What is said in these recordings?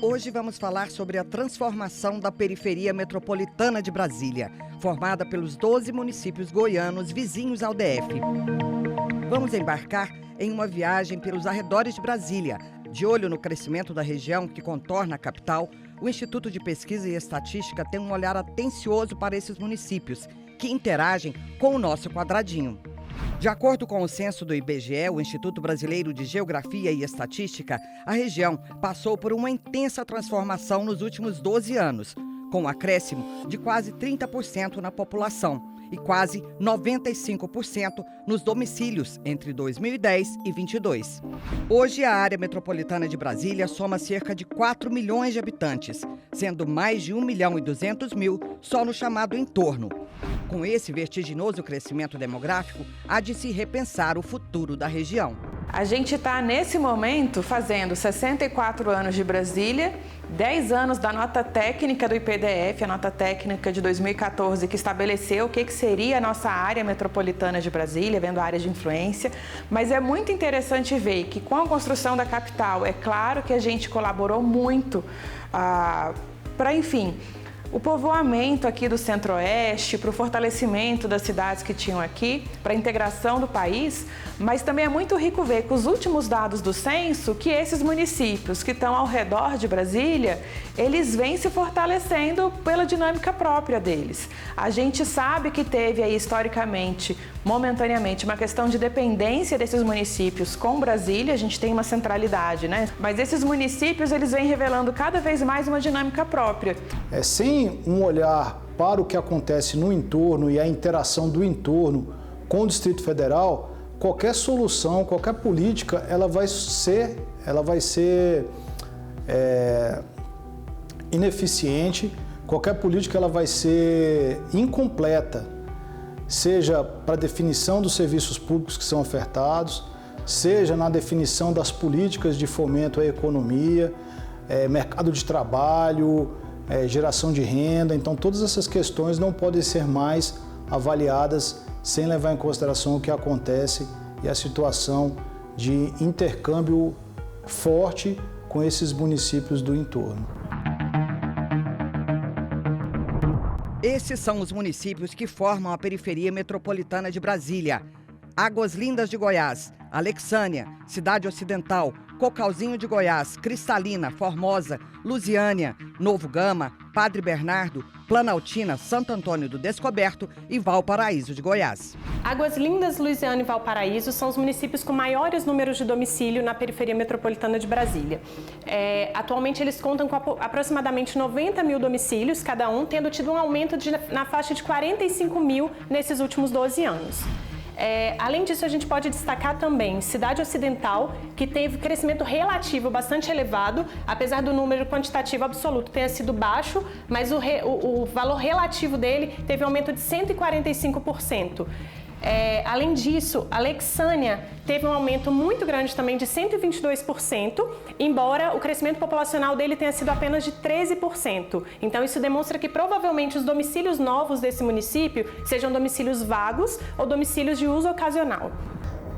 Hoje vamos falar sobre a transformação da periferia metropolitana de Brasília, formada pelos 12 municípios goianos vizinhos ao DF. Vamos embarcar em uma viagem pelos arredores de Brasília. De olho no crescimento da região que contorna a capital, o Instituto de Pesquisa e Estatística tem um olhar atencioso para esses municípios, que interagem com o nosso quadradinho. De acordo com o censo do IBGE, o Instituto Brasileiro de Geografia e Estatística, a região passou por uma intensa transformação nos últimos 12 anos, com um acréscimo de quase 30% na população e quase 95% nos domicílios entre 2010 e 2022. Hoje, a área metropolitana de Brasília soma cerca de 4 milhões de habitantes, sendo mais de 1.200.000 só no chamado entorno. Com esse vertiginoso crescimento demográfico, há de se repensar o futuro da região. A gente está, nesse momento, fazendo 64 anos de Brasília, 10 anos da nota técnica do IPDF, a nota técnica de 2014, que estabeleceu o que seria a nossa área metropolitana de Brasília, vendo a área de influência. Mas é muito interessante ver que, com a construção da capital, é claro que a gente colaborou muito para, enfim, o povoamento aqui do Centro-Oeste, para o fortalecimento das cidades que tinham aqui, para a integração do país, mas também é muito rico ver com os últimos dados do censo que esses municípios que estão ao redor de Brasília, eles vêm se fortalecendo pela dinâmica própria deles. A gente sabe que teve aí historicamente, momentaneamente, uma questão de dependência desses municípios com Brasília, a gente tem uma centralidade, né? Mas esses municípios, eles vêm revelando cada vez mais uma dinâmica própria. Sem um olhar para o que acontece no entorno e a interação do entorno com o Distrito Federal, qualquer solução, qualquer política, ela vai ser ineficiente, qualquer política ela vai ser incompleta, seja para a definição dos serviços públicos que são ofertados, seja na definição das políticas de fomento à economia, mercado de trabalho, geração de renda. Então, todas essas questões não podem ser mais avaliadas sem levar em consideração o que acontece e a situação de intercâmbio forte com esses municípios do entorno. Esses são os municípios que formam a periferia metropolitana de Brasília: Águas Lindas de Goiás, Alexânia, Cidade Ocidental, Cocalzinho de Goiás, Cristalina, Formosa, Lusiânia, Novo Gama, Padre Bernardo, Planaltina, Santo Antônio do Descoberto e Valparaíso de Goiás. Águas Lindas, Lusiânia e Valparaíso são os municípios com maiores números de domicílio na periferia metropolitana de Brasília. Atualmente eles contam com aproximadamente 90 mil domicílios, cada um tendo tido um aumento na faixa de 45 mil nesses últimos 12 anos. Além disso, a gente pode destacar também Cidade Ocidental, que teve crescimento relativo bastante elevado, apesar do número quantitativo absoluto tenha sido baixo, mas o valor relativo dele teve um aumento de 145%. Além disso, Alexânia teve um aumento muito grande também de 122%, embora o crescimento populacional dele tenha sido apenas de 13%. Então isso demonstra que provavelmente os domicílios novos desse município sejam domicílios vagos ou domicílios de uso ocasional.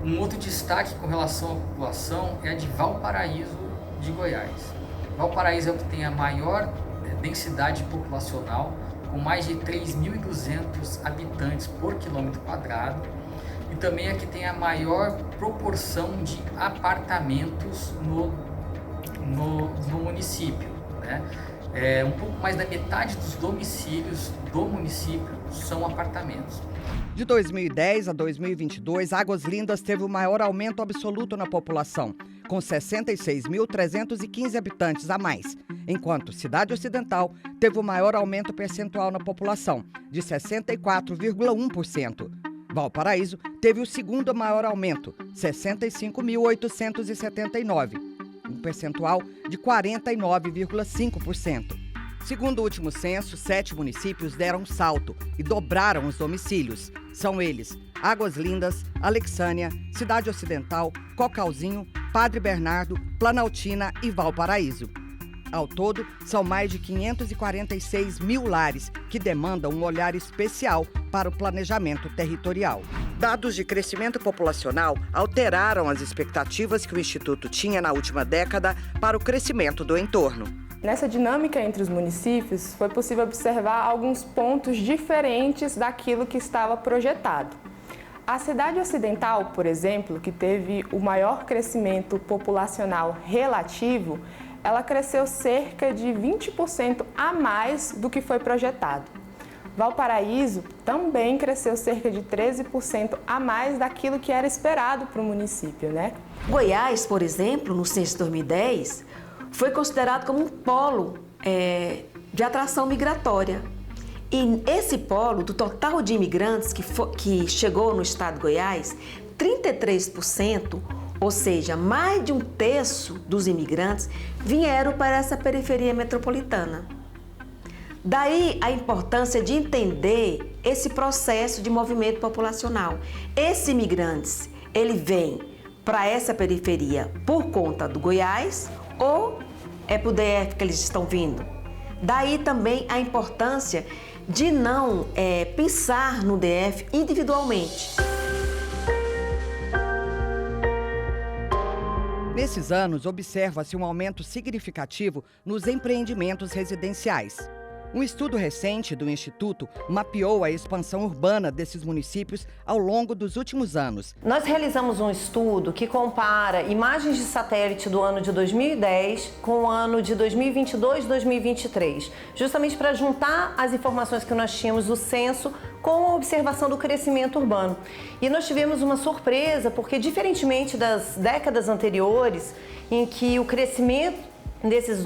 Um outro destaque com relação à população é a de Valparaíso de Goiás. Valparaíso é o que tem a maior densidade populacional, com mais de 3.200 habitantes por quilômetro quadrado, e também é que tem a maior proporção de apartamentos no município, né? Um pouco mais da metade dos domicílios do município são apartamentos. De 2010 a 2022, Águas Lindas teve o maior aumento absoluto na população, com 66.315 habitantes a mais, enquanto Cidade Ocidental teve o maior aumento percentual na população, de 64,1%. Valparaíso teve o segundo maior aumento, 65.879, um percentual de 49,5%. Segundo o último censo, 7 municípios deram um salto e dobraram os domicílios. São eles: Águas Lindas, Alexânia, Cidade Ocidental, Cocalzinho, Padre Bernardo, Planaltina e Valparaíso. Ao todo, são mais de 546 mil lares que demandam um olhar especial para o planejamento territorial. Dados de crescimento populacional alteraram as expectativas que o Instituto tinha na última década para o crescimento do entorno. Nessa dinâmica entre os municípios, foi possível observar alguns pontos diferentes daquilo que estava projetado. A cidade ocidental, por exemplo, que teve o maior crescimento populacional relativo, ela cresceu cerca de 20% a mais do que foi projetado. Valparaíso também cresceu cerca de 13% a mais daquilo que era esperado para o município, né? Goiás, por exemplo, no censo de 2010, foi considerado como um polo de atração migratória. E esse polo, do total de imigrantes que chegou no estado de Goiás, 33%, ou seja, mais de um terço dos imigrantes, vieram para essa periferia metropolitana. Daí a importância de entender esse processo de movimento populacional. Esses imigrantes, ele vem para essa periferia por conta do Goiás ou é para o DF que eles estão vindo? Daí também a importância de não pensar no DF individualmente. Nesses anos, observa-se um aumento significativo nos empreendimentos residenciais. Um estudo recente do Instituto mapeou a expansão urbana desses municípios ao longo dos últimos anos. Nós realizamos um estudo que compara imagens de satélite do ano de 2010 com o ano de 2022 e 2023, justamente para juntar as informações que nós tínhamos do censo com a observação do crescimento urbano. E nós tivemos uma surpresa, porque diferentemente das décadas anteriores, em que o crescimento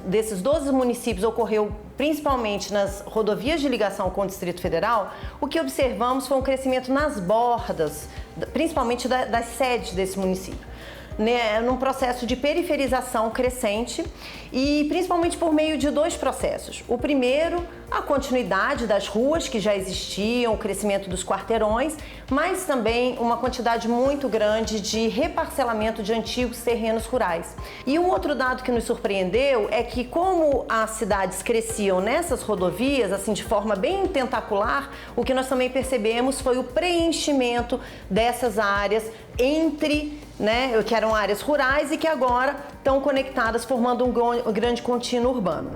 desses 12 municípios ocorreu principalmente nas rodovias de ligação com o Distrito Federal, o que observamos foi um crescimento nas bordas, principalmente das sedes desse município, né, num processo de periferização crescente e principalmente por meio de dois processos. O primeiro, a continuidade das ruas que já existiam, o crescimento dos quarteirões, mas também uma quantidade muito grande de reparcelamento de antigos terrenos rurais. E um outro dado que nos surpreendeu é que, como as cidades cresciam nessas rodovias, assim de forma bem tentacular, o que nós também percebemos foi o preenchimento dessas áreas que eram áreas rurais e que agora estão conectadas, formando um grande contínuo urbano.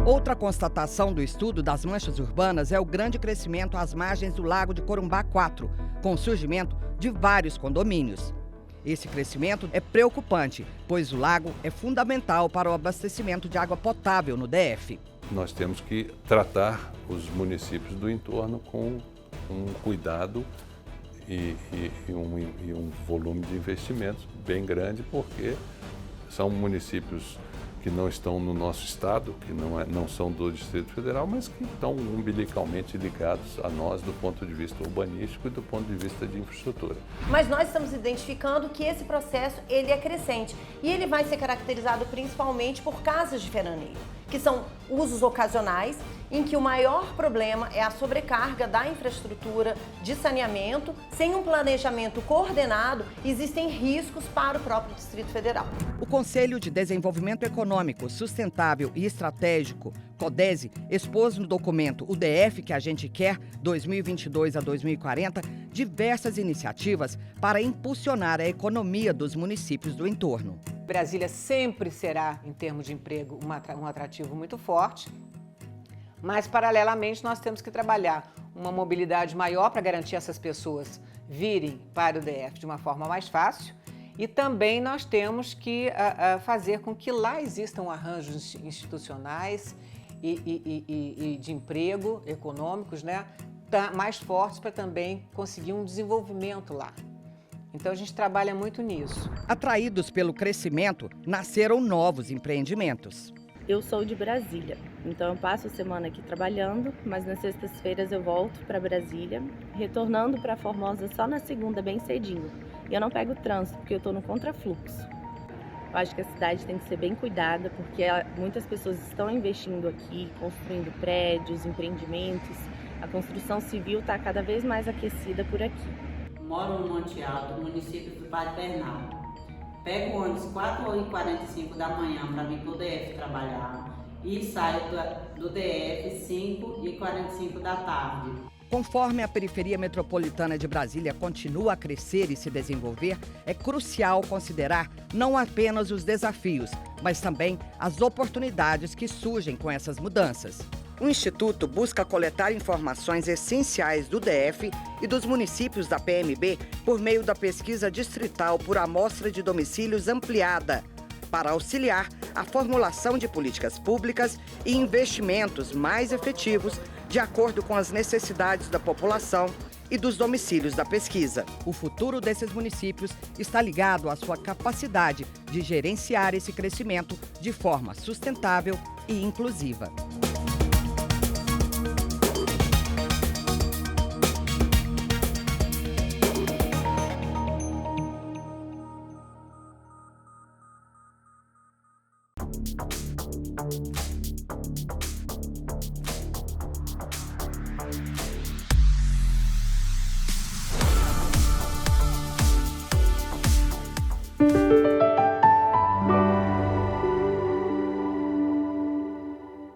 Outra constatação do estudo das manchas urbanas é o grande crescimento às margens do Lago de Corumbá 4, com o surgimento de vários condomínios. Esse crescimento é preocupante, pois o lago é fundamental para o abastecimento de água potável no DF. Nós temos que tratar os municípios do entorno com um cuidado e um volume de investimentos bem grande, porque são municípios que não estão no nosso estado, que não são do Distrito Federal, mas que estão umbilicalmente ligados a nós do ponto de vista urbanístico e do ponto de vista de infraestrutura. Mas nós estamos identificando que esse processo ele é crescente e ele vai ser caracterizado principalmente por casas de veraneio, que são usos ocasionais, em que o maior problema é a sobrecarga da infraestrutura de saneamento. Sem um planejamento coordenado, existem riscos para o próprio Distrito Federal. O Conselho de Desenvolvimento Econômico, Sustentável e Estratégico, CODESE, expôs no documento O DF que a gente quer, 2022 a 2040, diversas iniciativas para impulsionar a economia dos municípios do entorno. Brasília sempre será, em termos de emprego, um atrativo muito forte, mas, paralelamente, nós temos que trabalhar uma mobilidade maior para garantir essas pessoas virem para o DF de uma forma mais fácil e também nós temos que fazer com que lá existam arranjos institucionais e de emprego econômicos, né, mais fortes para também conseguir um desenvolvimento lá. Então, a gente trabalha muito nisso. Atraídos pelo crescimento, nasceram novos empreendimentos. Eu sou de Brasília, então eu passo a semana aqui trabalhando, mas nas sextas-feiras eu volto para Brasília, retornando para Formosa só na segunda, bem cedinho. E eu não pego trânsito, porque eu estou no contrafluxo. Eu acho que a cidade tem que ser bem cuidada, porque muitas pessoas estão investindo aqui, construindo prédios, empreendimentos. A construção civil está cada vez mais aquecida por aqui. Moro no Monte Alto, município do Paternal. Pego o ônibus 4h45 da manhã para vir para o DF trabalhar e saio do DF 5h45 da tarde. Conforme a periferia metropolitana de Brasília continua a crescer e se desenvolver, é crucial considerar não apenas os desafios, mas também as oportunidades que surgem com essas mudanças. O Instituto busca coletar informações essenciais do DF e dos municípios da PMB por meio da pesquisa distrital por amostra de domicílios ampliada, para auxiliar a formulação de políticas públicas e investimentos mais efetivos de acordo com as necessidades da população e dos domicílios da pesquisa. O futuro desses municípios está ligado à sua capacidade de gerenciar esse crescimento de forma sustentável e inclusiva.